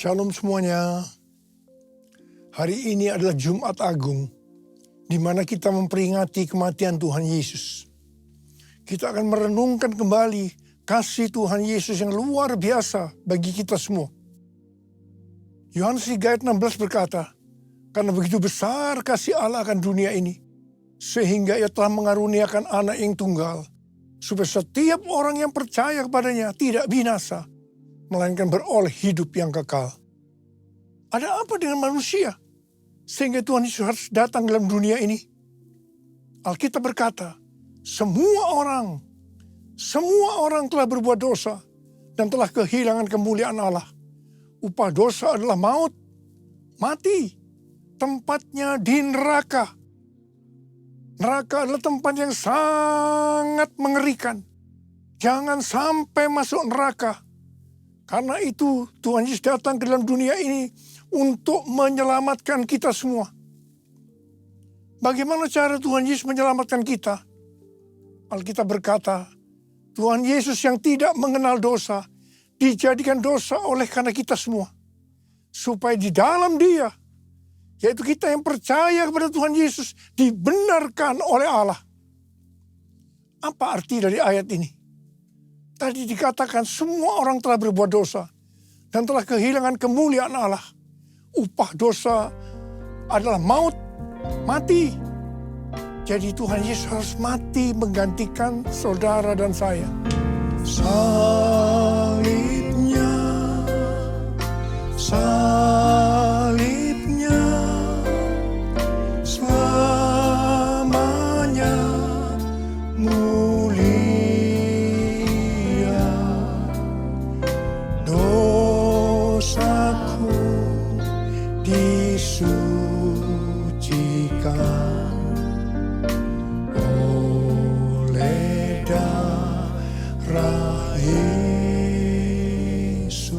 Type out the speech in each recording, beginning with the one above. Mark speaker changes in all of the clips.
Speaker 1: Shalom semuanya. Hari ini adalah Jumat Agung, di mana kita memperingati kematian Tuhan Yesus. Kita akan merenungkan kembali kasih Tuhan Yesus yang luar biasa bagi kita semua. Yohanes 3 ayat 16 berkata, "Karena begitu besar kasih Allah akan dunia ini, sehingga Ia telah mengaruniakan anak yang tunggal, supaya setiap orang yang percaya kepadanya tidak binasa, melainkan beroleh hidup yang kekal." Ada apa dengan manusia sehingga Tuhan Yesus harus datang dalam dunia ini? Alkitab berkata, semua orang telah berbuat dosa dan telah kehilangan kemuliaan Allah. Upah dosa adalah maut, mati, tempatnya di neraka. Neraka adalah tempat yang sangat mengerikan. Jangan sampai masuk neraka. Karena itu Tuhan Yesus datang ke dalam dunia ini untuk menyelamatkan kita semua. Bagaimana cara Tuhan Yesus menyelamatkan kita? Alkitab berkata, Tuhan Yesus yang tidak mengenal dosa, dijadikan dosa oleh karena kita semua. Supaya di dalam Dia, yaitu kita yang percaya kepada Tuhan Yesus, dibenarkan oleh Allah. Apa arti dari ayat ini? Tadi dikatakan semua orang telah berbuat dosa dan telah kehilangan kemuliaan Allah. Upah dosa adalah maut, mati. Jadi Tuhan Yesus harus mati menggantikan saudara dan saya. Salibnya, selamanya dosaku disucikan oleh darah Yesus.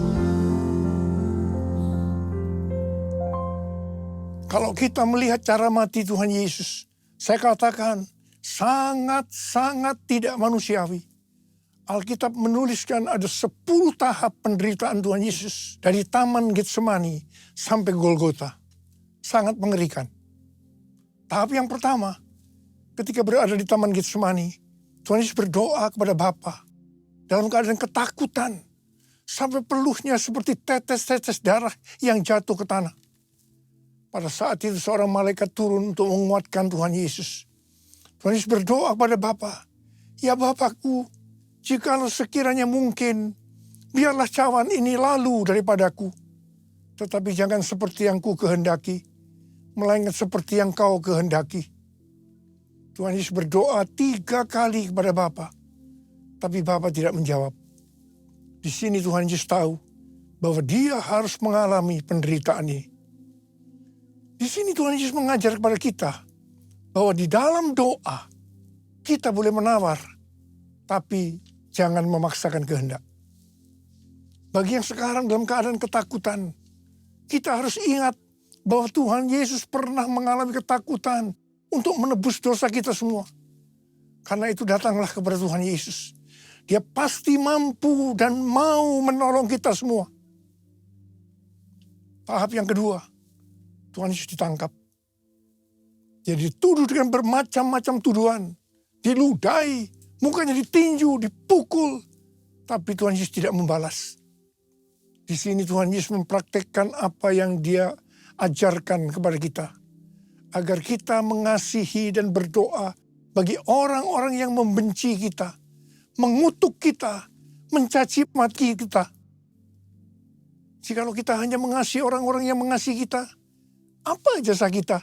Speaker 1: Kalau kita melihat cara mati Tuhan Yesus, saya katakan sangat-sangat tidak manusiawi. Alkitab menuliskan ada 10 tahap penderitaan Tuhan Yesus. Dari Taman Getsemani sampai Golgota. Sangat mengerikan. Tahap yang pertama, ketika berada di Taman Getsemani, Tuhan Yesus berdoa kepada Bapa dalam keadaan ketakutan. Sampai peluhnya seperti tetes-tetes darah yang jatuh ke tanah. Pada saat itu seorang malaikat turun untuk menguatkan Tuhan Yesus. Tuhan Yesus berdoa kepada Bapa, "Ya Bapakku, jikalau sekiranya mungkin, biarlah cawan ini lalu daripadaku. Tetapi jangan seperti yang ku kehendaki, melainkan seperti yang kau kehendaki." Tuhan Yesus berdoa 3 kali kepada Bapa, tapi Bapa tidak menjawab. Di sini Tuhan Yesus tahu bahwa Dia harus mengalami penderitaan ini. Di sini Tuhan Yesus mengajar kepada kita bahwa di dalam doa kita boleh menawar, tapi jangan memaksakan kehendak. Bagi yang sekarang dalam keadaan ketakutan, kita harus ingat bahwa Tuhan Yesus pernah mengalami ketakutan untuk menebus dosa kita semua. Karena itu datanglah kepada Tuhan Yesus. Dia pasti mampu dan mau menolong kita semua. Tahap yang kedua, Tuhan Yesus ditangkap. Jadi dituduh dengan bermacam-macam tuduhan. Diludahi, mukanya ditinju, dipukul. Tapi Tuhan Yesus tidak membalas. Di sini Tuhan Yesus mempraktekkan apa yang Dia ajarkan kepada kita. Agar kita mengasihi dan berdoa bagi orang-orang yang membenci kita. Mengutuk kita, mencaci maki kita. Jikalau kita hanya mengasihi orang-orang yang mengasihi kita, apa jasa kita?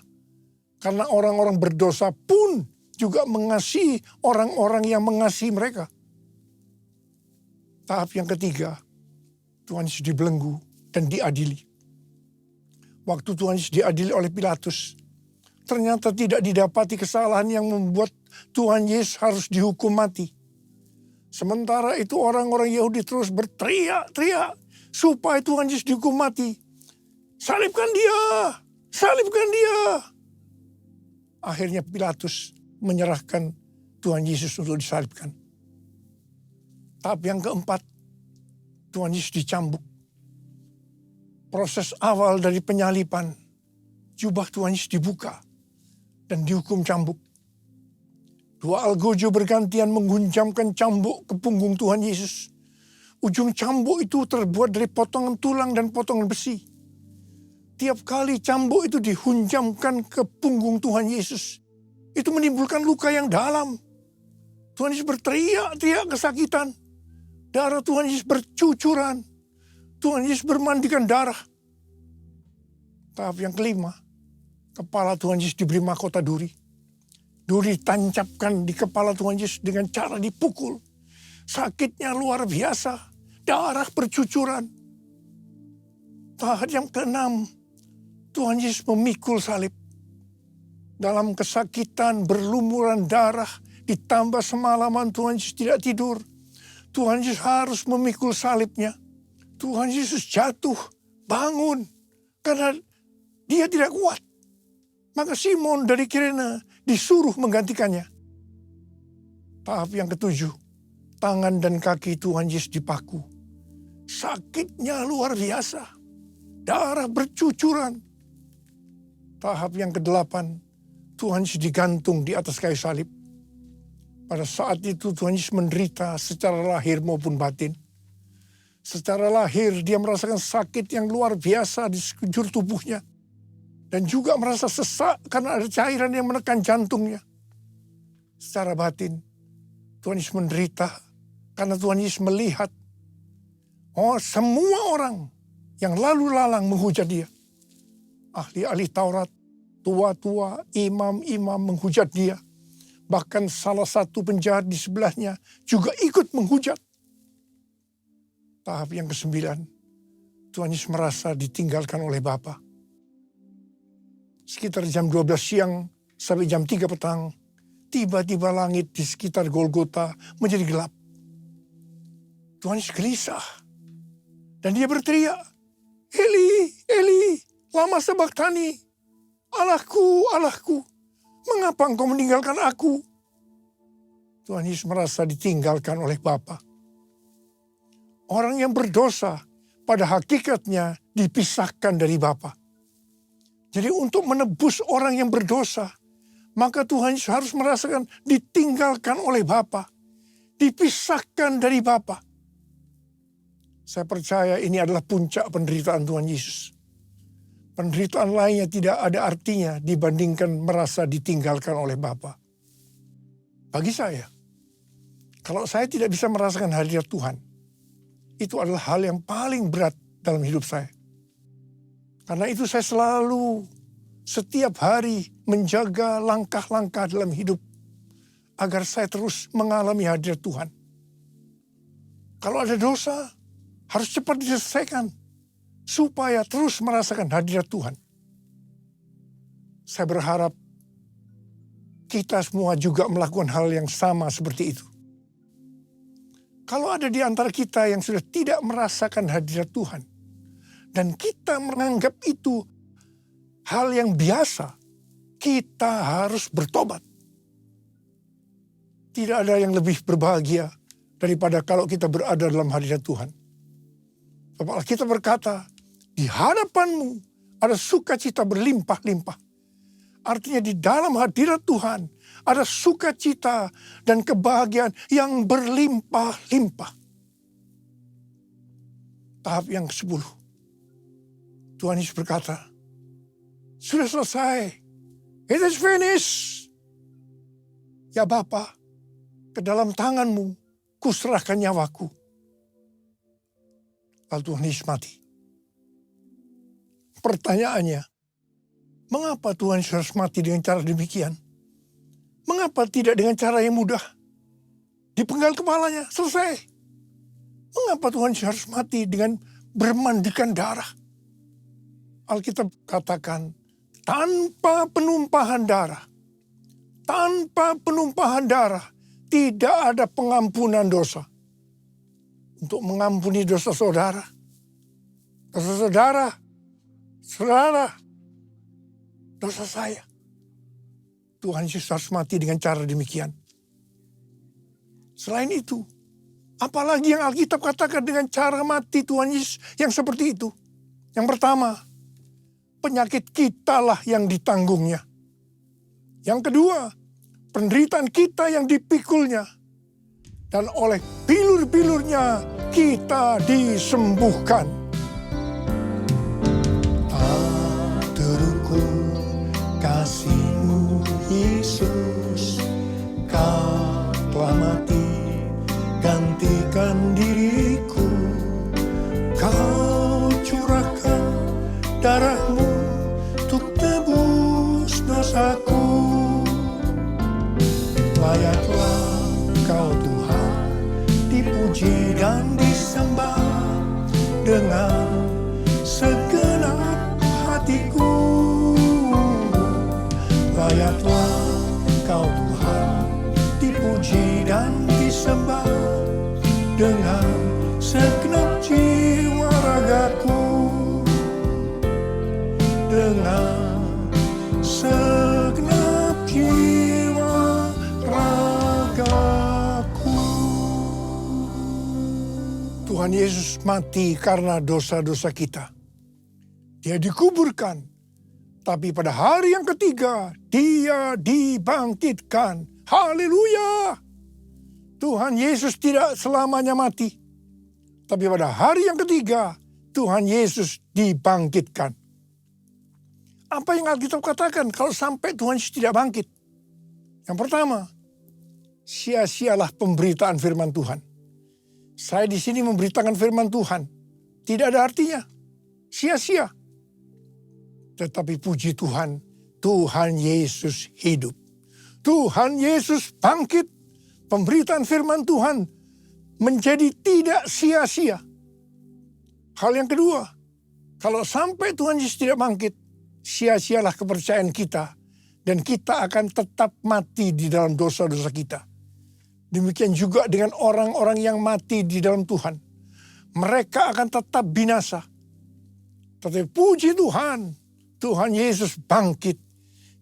Speaker 1: Karena orang-orang berdosa pun juga mengasihi orang-orang yang mengasihi mereka. Tahap yang ketiga, Tuhan Yesus dibelenggu dan diadili. Waktu Tuhan Yesus diadili oleh Pilatus, ternyata tidak didapati kesalahan yang membuat Tuhan Yesus harus dihukum mati. Sementara itu orang-orang Yahudi terus berteriak-teriak supaya Tuhan Yesus dihukum mati. Salibkan Dia! Salibkan Dia! Akhirnya Pilatus menyerahkan Tuhan Yesus untuk disalibkan. Tahap yang keempat, Tuhan Yesus dicambuk. proses awal dari penyalipan, jubah Tuhan Yesus dibuka dan dihukum cambuk. Dua algojo bergantian menghunjamkan cambuk ke punggung Tuhan Yesus. Ujung cambuk itu terbuat dari potongan tulang dan potongan besi. Tiap kali cambuk itu dihunjamkan ke punggung Tuhan Yesus, itu menimbulkan luka yang dalam. Tuhan Yesus berteriak-teriak kesakitan. Darah Tuhan Yesus bercucuran. Tuhan Yesus bermandikan darah. Tahap yang kelima, kepala Tuhan Yesus diberi mahkota duri. Duri tancapkan di kepala Tuhan Yesus dengan cara dipukul. Sakitnya luar biasa. Darah bercucuran. Tahap yang keenam, Tuhan Yesus memikul salib. Dalam kesakitan, berlumuran darah, ditambah semalaman Tuhan Yesus tidak tidur. Tuhan Yesus harus memikul salibnya. Tuhan Yesus jatuh, bangun, karena dia tidak kuat. Maka Simon dari Kirene disuruh menggantikannya. Tahap yang ketujuh, tangan dan kaki Tuhan Yesus dipaku. Sakitnya luar biasa. Darah bercucuran. Tahap yang kedelapan, Tuhan Yesus digantung di atas kayu salib. Pada saat itu Tuhan Yesus menderita secara lahir maupun batin. Secara lahir dia merasakan sakit yang luar biasa di sekujur tubuhnya. Dan juga merasa sesak karena ada cairan yang menekan jantungnya. Secara batin, Tuhan Yesus menderita karena Tuhan Yesus melihat semua orang yang lalu lalang menghujat dia. Ahli-ahli Taurat, tua-tua, imam-imam menghujat dia. Bahkan salah satu penjahat di sebelahnya juga ikut menghujat. Tahap yang kesembilan, Tuhan Yesus merasa ditinggalkan oleh Bapa. Sekitar jam 12 siang sampai jam 3 petang, tiba-tiba langit di sekitar Golgota menjadi gelap. Tuhan Yesus gelisah. Dan dia berteriak, Eli, Eli, lama sabachthani. Allahku, Allahku, mengapa engkau meninggalkan aku? Tuhan Yesus merasa ditinggalkan oleh Bapa. Orang yang berdosa pada hakikatnya dipisahkan dari Bapa. Jadi untuk menebus orang yang berdosa, maka Tuhan Yesus harus merasakan ditinggalkan oleh Bapa. Dipisahkan dari Bapa. Saya percaya ini adalah puncak penderitaan Tuhan Yesus. Penderitaan lainnya tidak ada artinya dibandingkan merasa ditinggalkan oleh Bapa. Bagi saya, kalau saya tidak bisa merasakan hadirat Tuhan, itu adalah hal yang paling berat dalam hidup saya. Karena itu saya selalu setiap hari menjaga langkah-langkah dalam hidup agar saya terus mengalami hadirat Tuhan. Kalau ada dosa, harus cepat diselesaikan supaya terus merasakan hadirat Tuhan. Saya berharap kita semua juga melakukan hal yang sama seperti itu. Kalau ada di antara kita yang sudah tidak merasakan hadirat Tuhan, dan kita menganggap itu hal yang biasa, kita harus bertobat. Tidak ada yang lebih berbahagia daripada kalau kita berada dalam hadirat Tuhan. Sebab Alkitab berkata, di hadapanmu ada sukacita berlimpah-limpah. Artinya di dalam hadirat Tuhan ada sukacita dan kebahagiaan yang berlimpah-limpah. Tahap yang ke-10. Tuhan Yesus berkata, sudah selesai. It is finished. Ya Bapa, ke dalam tanganmu kuserahkan nyawaku. Lalu Tuhan Yesus mati. Pertanyaannya, mengapa Tuhan Yesus harus mati dengan cara demikian? Mengapa tidak dengan cara yang mudah? Dipenggal kepalanya, selesai. Mengapa Tuhan Yesus harus mati dengan bermandikan darah? Alkitab katakan, tanpa penumpahan darah, tidak ada pengampunan dosa. Untuk mengampuni dosa saudara, dosa saya. Tuhan Yesus harus mati dengan cara demikian. Selain itu, apalagi yang Alkitab katakan dengan cara mati Tuhan Yesus yang seperti itu. Yang pertama, penyakit kitalah yang ditanggungnya. Yang kedua, penderitaan kita yang dipikulnya. Dan oleh bilur-bilurnya kita disembuhkan. Tak terukur kasih-Mu Yesus, Kau telah mati gantikan diriku. Kau curahkan darah-Mu untuk tebus dosaku. Layaklah Kau Tuhan dipuji dan disembah dengan segenap hatiku. Layaklah Kau Tuhan dipuji dan disembah dengan segenap jiwa ragaku. Dengan segenap jiwa ragaku. Tuhan Yesus mati karena dosa-dosa kita. Dia dikuburkan, tapi pada hari yang ketiga Dia dibangkitkan. Haleluya! Tuhan Yesus tidak selamanya mati, tapi pada hari yang ketiga Tuhan Yesus dibangkitkan. Apa yang Alkitab katakan kalau sampai Tuhan Yesus tidak bangkit? Yang pertama, sia-sialah pemberitaan firman Tuhan. Saya di sini memberitakan firman Tuhan, tidak ada artinya, sia-sia. Tetapi puji Tuhan, Tuhan Yesus hidup. Tuhan Yesus bangkit. Pemberitaan firman Tuhan menjadi tidak sia-sia. Hal yang kedua, kalau sampai Tuhan Yesus tidak bangkit, sia-sialah kepercayaan kita. Dan kita akan tetap mati di dalam dosa-dosa kita. Demikian juga dengan orang-orang yang mati di dalam Tuhan. Mereka akan tetap binasa. Tetapi puji Tuhan, Tuhan Yesus bangkit.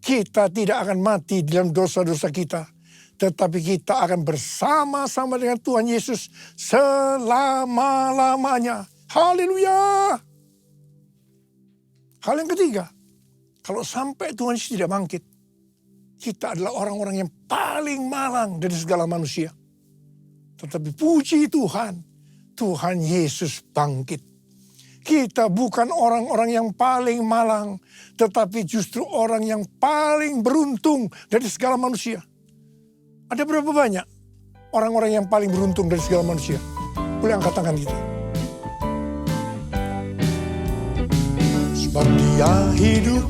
Speaker 1: Kita tidak akan mati di dalam dosa-dosa kita. Tetapi kita akan bersama-sama dengan Tuhan Yesus selama-lamanya. Haleluya! Hal yang ketiga, kalau sampai Tuhan Yesus tidak bangkit, kita adalah orang-orang yang paling malang dari segala manusia. Tetapi puji Tuhan, Tuhan Yesus bangkit. Kita bukan orang-orang yang paling malang, tetapi justru orang yang paling beruntung dari segala manusia. Ada berapa banyak orang-orang yang paling beruntung dari segala manusia? Boleh angkat tangan kita. Sebab Dia hidup,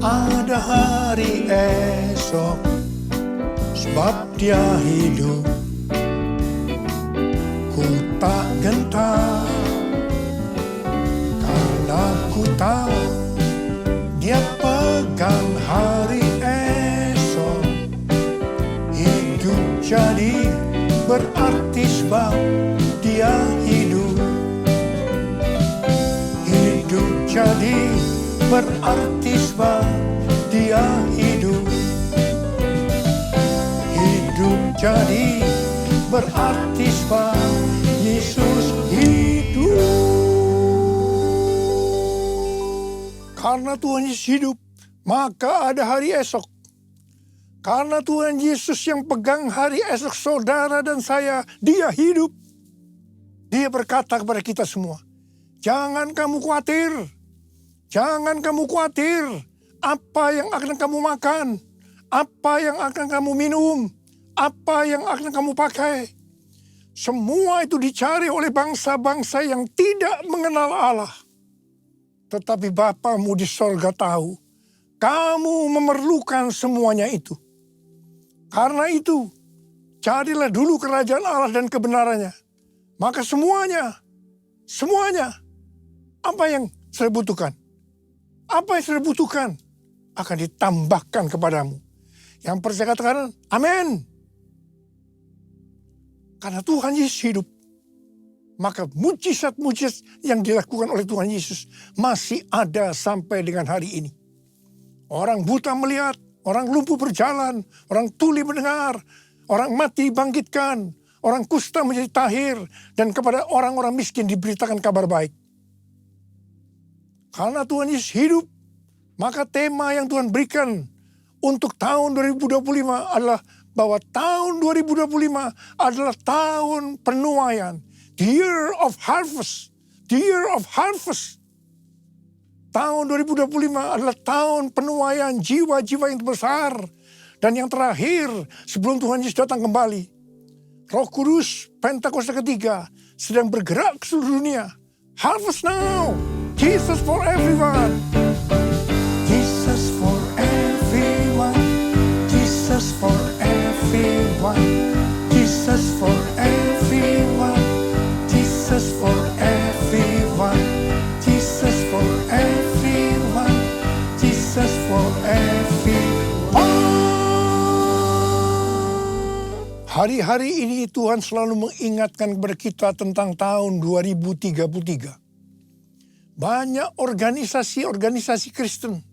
Speaker 1: ada hari esok. Sebab Dia hidup, ku tak gentar. Karena ku tahu Dia pegang hari esok. Hidup jadi berarti sebab Dia hidup. Hidup jadi berarti sebab Dia hidup. Hidup jadi berarti sebab Yesus hidup. Karena Tuhan Yesus hidup, maka ada hari esok. Karena Tuhan Yesus yang pegang hari esok saudara dan saya, Dia hidup. Dia berkata kepada kita semua, jangan kamu khawatir. Jangan kamu khawatir apa yang akan kamu makan, apa yang akan kamu minum, apa yang akan kamu pakai. Semua itu dicari oleh bangsa-bangsa yang tidak mengenal Allah. Tetapi Bapamu di sorga tahu, kamu memerlukan semuanya itu. Karena itu, carilah dulu kerajaan Allah dan kebenarannya. Maka semuanya, apa yang saya butuhkan? Apa yang saya butuhkan akan ditambahkan kepadamu. Yang percaya katakan, amin. Karena Tuhan Yesus hidup, maka mujizat-mujizat yang dilakukan oleh Tuhan Yesus masih ada sampai dengan hari ini. Orang buta melihat, orang lumpuh berjalan, orang tuli mendengar, orang mati dibangkitkan, orang kusta menjadi tahir, dan kepada orang-orang miskin diberitakan kabar baik. Karena Tuhan Yesus hidup, maka tema yang Tuhan berikan untuk tahun 2025 adalah bahwa tahun 2025 adalah tahun penuaian. The year of harvest. The year of harvest. Tahun 2025 adalah tahun penuaian jiwa-jiwa yang besar. Dan yang terakhir, sebelum Tuhan Yesus datang kembali, Roh Kudus Pentakosta ketiga sedang bergerak ke seluruh dunia. Harvest now. Jesus for everyone. Jesus for everyone. Jesus for everyone. Jesus for everyone. Jesus for everyone. Jesus for everyone. Jesus for everyone. Hari-hari ini Tuhan selalu mengingatkan kepada kita tentang tahun 2033. Banyak organisasi-organisasi Kristen,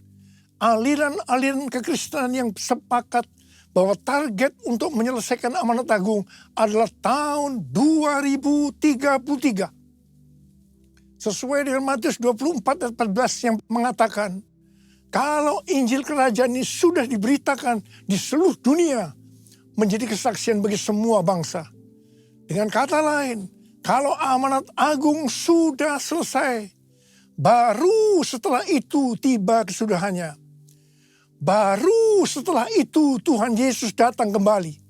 Speaker 1: aliran-aliran kekristenan yang sepakat bahwa target untuk menyelesaikan amanat agung adalah tahun 2033. Sesuai dengan Matius 24 ayat 14 yang mengatakan, kalau Injil Kerajaan ini sudah diberitakan di seluruh dunia, menjadi kesaksian bagi semua bangsa. Dengan kata lain, kalau amanat agung sudah selesai, baru setelah itu tiba kesudahannya. Baru setelah itu Tuhan Yesus datang kembali.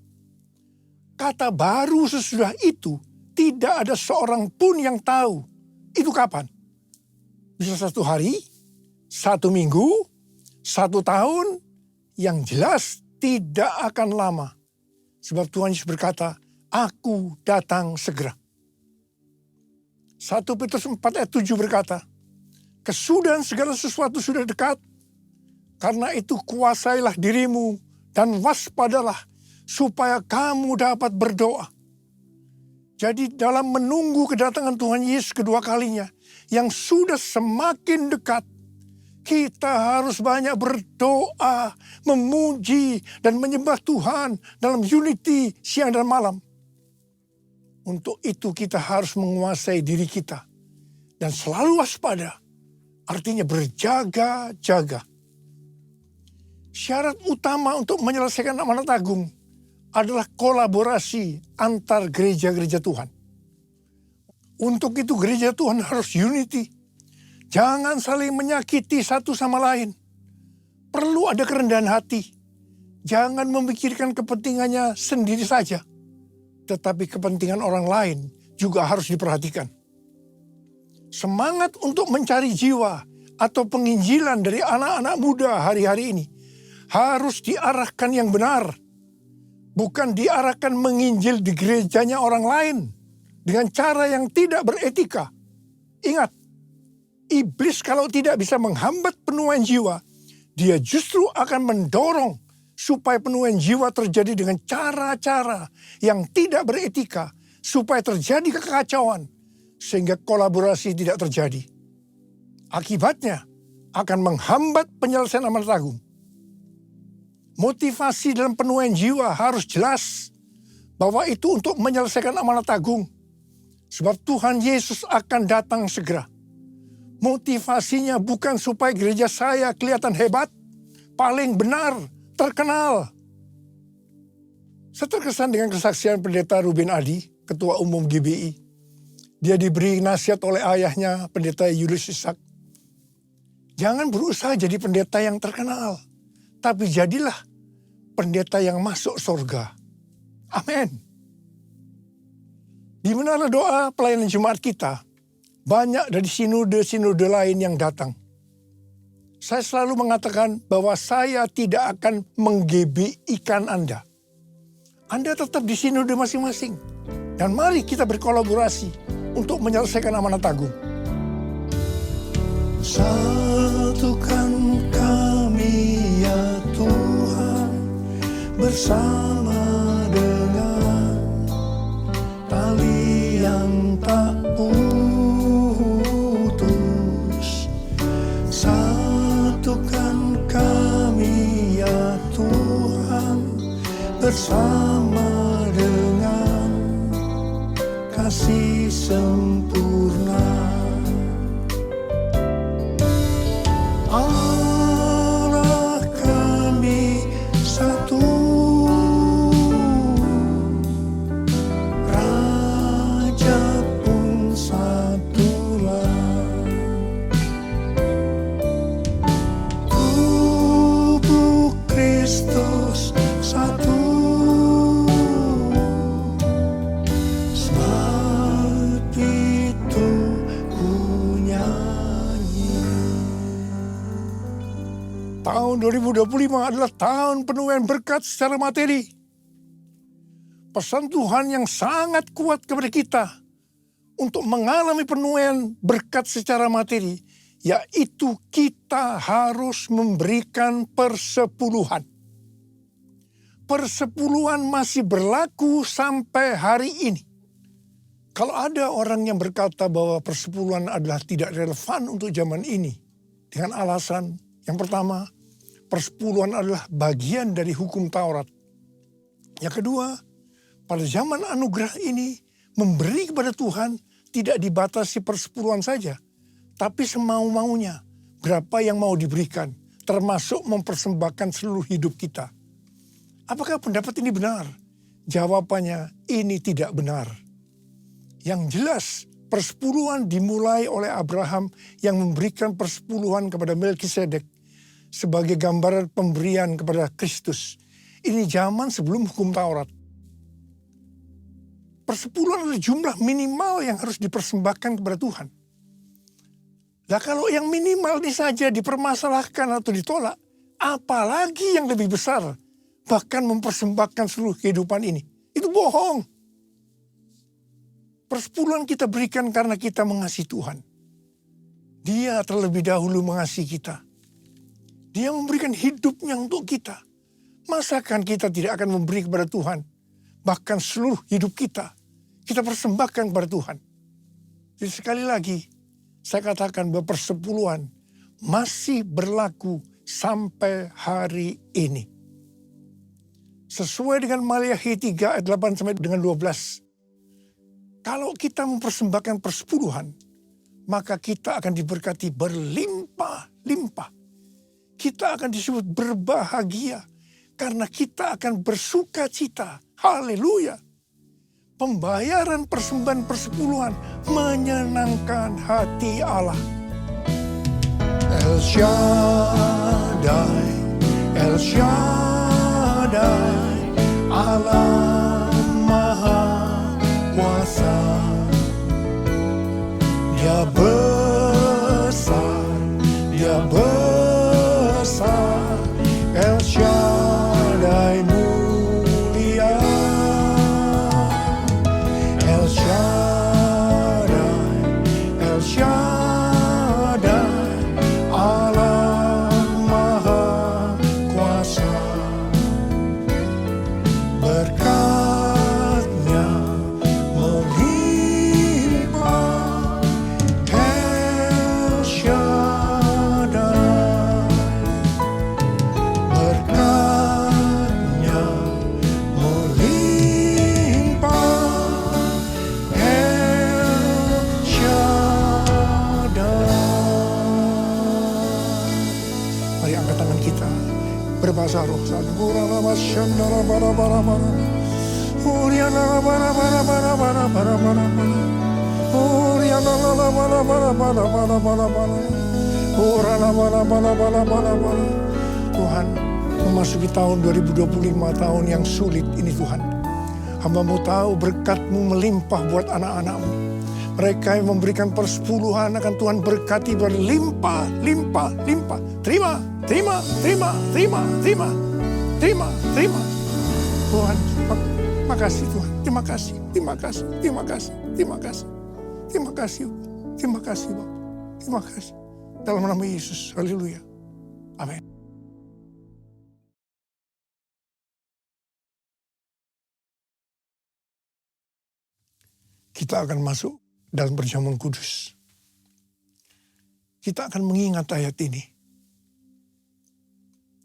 Speaker 1: Kata baru sesudah itu, tidak ada seorang pun yang tahu itu kapan. Bisa 1 hari, 1 minggu, 1 tahun, yang jelas tidak akan lama. Sebab Tuhan Yesus berkata, aku datang segera. 1 Petrus 4 ayat 7 berkata, kesudahan segala sesuatu sudah dekat. Karena itu kuasailah dirimu dan waspadalah supaya kamu dapat berdoa. Jadi dalam menunggu kedatangan Tuhan Yesus kedua kalinya yang sudah semakin dekat, kita harus banyak berdoa, memuji, dan menyembah Tuhan dalam unity siang dan malam. Untuk itu kita harus menguasai diri kita. Dan selalu waspada, artinya berjaga-jaga. Syarat utama untuk menyelesaikan amanat agung adalah kolaborasi antar gereja-gereja Tuhan. Untuk itu gereja Tuhan harus unity. Jangan saling menyakiti satu sama lain. Perlu ada kerendahan hati. Jangan memikirkan kepentingannya sendiri saja. Tetapi kepentingan orang lain juga harus diperhatikan. Semangat untuk mencari jiwa atau penginjilan dari anak-anak muda hari-hari ini harus diarahkan yang benar. Bukan diarahkan menginjil di gerejanya orang lain dengan cara yang tidak beretika. Ingat, iblis kalau tidak bisa menghambat penuaian jiwa, dia justru akan mendorong supaya penuaian jiwa terjadi dengan cara-cara yang tidak beretika, supaya terjadi kekacauan, sehingga kolaborasi tidak terjadi. Akibatnya akan menghambat penyelesaian amanat agung. Motivasi dalam penuaian jiwa harus jelas bahwa itu untuk menyelesaikan amanat agung. Sebab Tuhan Yesus akan datang segera. Motivasinya bukan supaya gereja saya kelihatan hebat, paling benar, terkenal. Saya terkesan dengan kesaksian Pendeta Ruben Adi, Ketua Umum GBI. Dia diberi nasihat oleh ayahnya, Pendeta Julius Ishak. Jangan berusaha jadi pendeta yang terkenal, tapi jadilah pendeta yang masuk surga. Amin. Di menara doa pelayanan Jumat kita, banyak dari sinode-sinode lain yang datang. Saya selalu mengatakan bahwa saya tidak akan menggebikan Anda. Anda tetap di sinode masing-masing. Dan mari kita berkolaborasi untuk menyelesaikan amanat agung. Satukan kami ya Tuhan, bersama dengan tali yang tak putus. Satukan kami ya Tuhan, bersama dengan kasih sempurna. Tahun 2025 adalah tahun penuaian berkat secara materi. Pesan Tuhan yang sangat kuat kepada kita untuk mengalami penuaian berkat secara materi, yaitu kita harus memberikan persepuluhan. Persepuluhan masih berlaku sampai hari ini. Kalau ada orang yang berkata bahwa persepuluhan adalah tidak relevan untuk zaman ini, dengan alasan yang pertama, persepuluhan adalah bagian dari hukum Taurat. Yang kedua, pada zaman anugerah ini, memberi kepada Tuhan tidak dibatasi persepuluhan saja, tapi semau-maunya. Berapa yang mau diberikan, termasuk mempersembahkan seluruh hidup kita. Apakah pendapat ini benar? Jawabannya, ini tidak benar. Yang jelas, persepuluhan dimulai oleh Abraham yang memberikan persepuluhan kepada Melkisedek sebagai gambaran pemberian kepada Kristus. Ini zaman sebelum hukum Taurat. Persepuluhan adalah jumlah minimal yang harus dipersembahkan kepada Tuhan. Nah, kalau yang minimal ini saja dipermasalahkan atau ditolak, apalagi yang lebih besar, bahkan mempersembahkan seluruh kehidupan ini. Itu bohong. Persepuluhan kita berikan karena kita mengasihi Tuhan. Dia terlebih dahulu mengasihi kita. Dia memberikan hidupnya untuk kita. Masakan kita tidak akan memberi kepada Tuhan? Bahkan seluruh hidup kita persembahkan kepada Tuhan. Jadi sekali lagi, saya katakan bahwa persepuluhan masih berlaku sampai hari ini. Sesuai dengan Maliakhi 3 ayat 8 sampai dengan 12. Kalau kita mempersembahkan persepuluhan, maka kita akan diberkati berlimpah-limpah. Kita akan disebut berbahagia karena kita akan bersuka cita. Haleluya. Pembayaran persembahan persepuluhan menyenangkan hati Allah. El Shaddai, El Shaddai, Allah Maha Kuasa. Dia besar, Dia besar, El Shaddai mulia. El Shaddai, El Shaddai, Allah Maha Kuasa. Berkat-Nya melimpah, El Shaddai. Berkat-Nya melimpah, El Shaddai. Mari angkat tangan kita, berbahasa roh. Tuhan, memasuki tahun 2025, tahun yang sulit ini Tuhan. Hamba-Mu tahu berkat-Mu melimpah buat anak-anak-Mu. Mereka yang memberikan persepuluhan akan Tuhan berkati berlimpah, limpah, limpah. Terima, terima, terima, terima, terima, terima, terima. Tuhan, makasih Tuhan. Terima kasih, terima kasih, terima kasih, terima kasih. Terima kasih, terima kasih Bapak. Terima kasih. Dalam nama Yesus, haleluya. Amin. Kita akan masuk dalam perjamuan kudus. Kita akan mengingat ayat ini.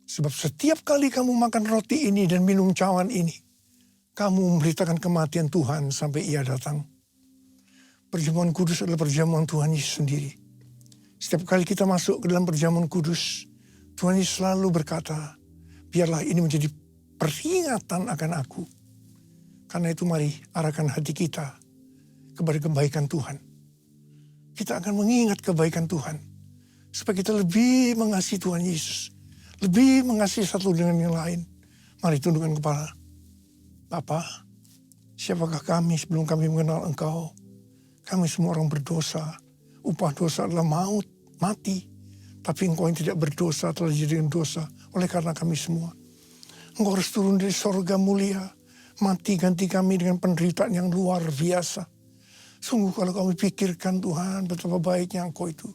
Speaker 1: Sebab setiap kali kamu makan roti ini dan minum cawan ini, kamu memberitakan kematian Tuhan sampai Ia datang. Perjamuan kudus adalah perjamuan Tuhan Yesus sendiri. Setiap kali kita masuk ke dalam perjamuan kudus, Tuhan Yesus selalu berkata, biarlah ini menjadi peringatan akan aku. Karena itu mari arahkan hati kita kepada kebaikan Tuhan. Kita akan mengingat kebaikan Tuhan. Supaya kita lebih mengasihi Tuhan Yesus. Lebih mengasihi satu dengan yang lain. Mari tundukkan kepala. Bapa, siapakah kami sebelum kami mengenal Engkau? Kami semua orang berdosa. Upah dosa adalah maut, mati. Tapi Engkau yang tidak berdosa telah dijadikan dosa oleh karena kami semua. Engkau harus turun dari sorga mulia, mati ganti kami dengan penderitaan yang luar biasa. Sungguh kalau kami pikirkan Tuhan betapa baiknya Engkau itu.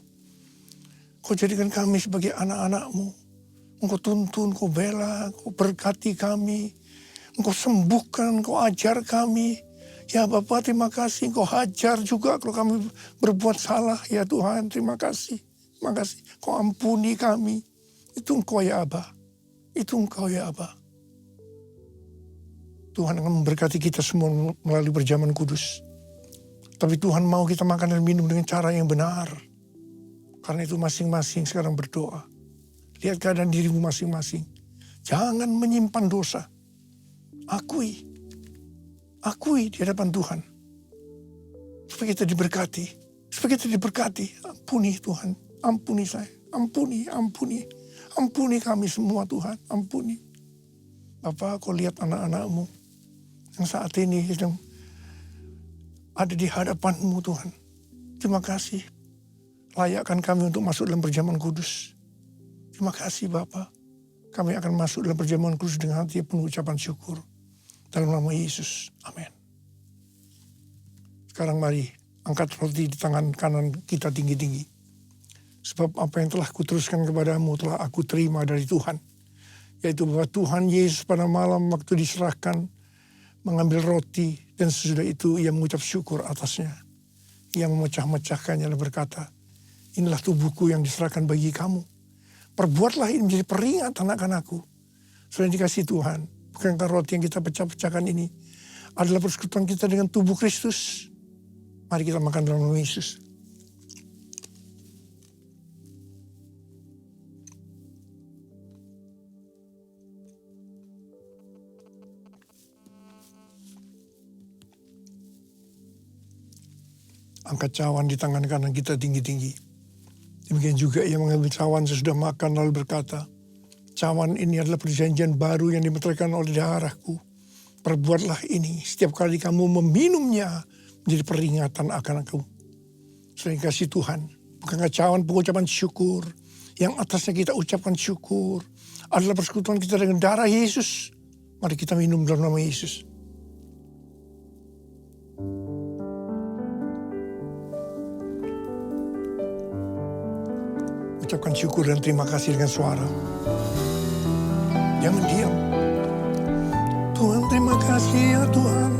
Speaker 1: Kau jadikan kami sebagai anak-anak-Mu. Engkau tuntun, Kau bela, Kau berkati kami. Engkau sembuhkan, Kau ajar kami. Ya Bapa, terima kasih. Engkau hajar juga kalau kami berbuat salah. Ya Tuhan, terima kasih. Terima kasih. Kau ampuni kami. Itu Engkau ya Aba. Itu Engkau ya Aba. Tuhan akan memberkati kita semua melalui perjamuan kudus. Tapi Tuhan mau kita makan dan minum dengan cara yang benar. Karena itu masing-masing sekarang berdoa. Lihat keadaan dirimu masing-masing. Jangan menyimpan dosa. Akui di hadapan Tuhan. Supaya kita diberkati. Supaya kita diberkati. Ampuni Tuhan. Ampuni saya. Ampuni. Ampuni kami semua Tuhan. Ampuni. Bapa, Kau lihat anak-anak-Mu yang saat ini sedang ada di hadapan-Mu Tuhan. Terima kasih. Layakkan kami untuk masuk dalam perjamuan kudus. Terima kasih Bapa. Kami akan masuk dalam perjamuan kudus dengan hati penuh ucapan syukur. Dalam nama Yesus. Amin. Sekarang mari angkat roti di tangan kanan kita tinggi-tinggi. Sebab apa yang telah kuteruskan kepadamu telah aku terima dari Tuhan. Yaitu bahwa Tuhan Yesus pada malam waktu diserahkan mengambil roti dan sesudah itu ia mengucap syukur atasnya. Ia memecah-mecahkannya dan berkata, inilah tubuhku yang diserahkan bagi kamu. Perbuatlah ini menjadi peringatan akan-aku. Sudah dikasih Tuhan. Bukankah roti yang kita pecah-pecahkan ini adalah persekutuan kita dengan tubuh Kristus. Mari kita makan dalam nama Yesus. Angkat cawan di tangan kanan kita tinggi-tinggi. Demikian juga ia mengambil cawan sesudah makan lalu berkata, cawan ini adalah perjanjian baru yang dimeteraikan oleh darahku. Perbuatlah ini setiap kali kamu meminumnya menjadi peringatan akan aku. Selain kasih Tuhan, bukankah cawan pengucapan syukur yang atasnya kita ucapkan syukur adalah persekutuan kita dengan darah Yesus. Mari kita minum dalam nama Yesus. Ucapkan syukur dan terima kasih dengan suara. Jangan diam. Tuhan terima kasih ya Tuhan.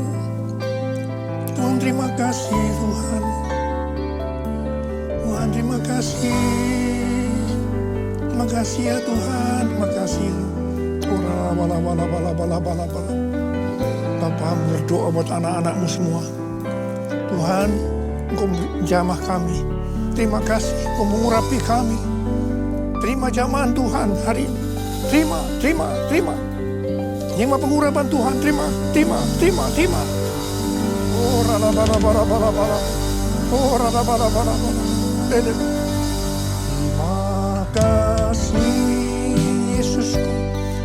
Speaker 1: Tuhan terima kasih Tuhan. Tuhan terima kasih. Terima kasih ya Tuhan. Terima kasih. Bapa berdoa buat anak-anakmu semua. Tuhan, Engkau jamah kami. Terima kasih Engkau mengurapi kami. Terima jamahan Tuhan hari ini. Terima. Yang pengurapan Tuhan, terima. Oh, terima kasih Yesusku.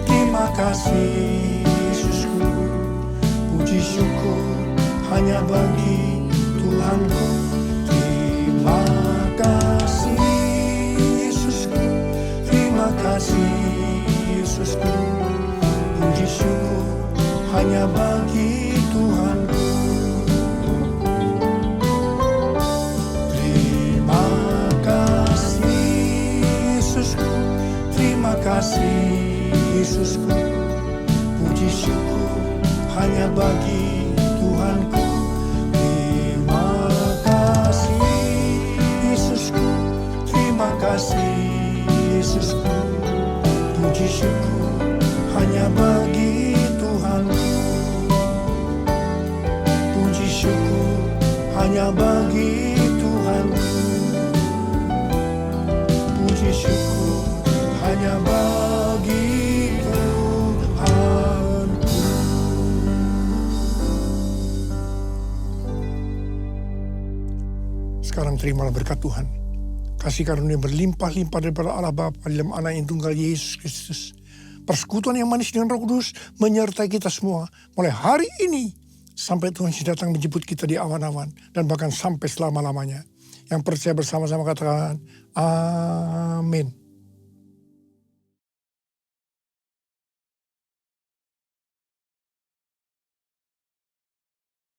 Speaker 1: Terima kasih Yesusku. Puji syukur hanya bagi Tuhanku. Terima kasih Yesusku. Terima kasih Yesusku. Puji syukur hanya bagi Tuhanku. Terima kasih Yesusku. Terima kasih Yesusku. Puji syukur hanya bagi Tuhanku. Terima kasih Yesusku. Terima kasih Yesusku. Puji syukur hanya bagi Tuhanku. Puji syukur hanya bagi Tuhanku. Puji syukur hanya bagi Tuhanku. Sekarang terimalah berkat Tuhan. Kasih karunia berlimpah-limpah daripada Allah Bapa dalam Anak yang tunggal Yesus Kristus. Persekutuan yang manis dengan Roh Kudus menyertai kita semua mulai hari ini sampai Tuhan datang menjemput kita di awan-awan dan bahkan sampai selama-lamanya. Yang percaya bersama-sama katakan, amin.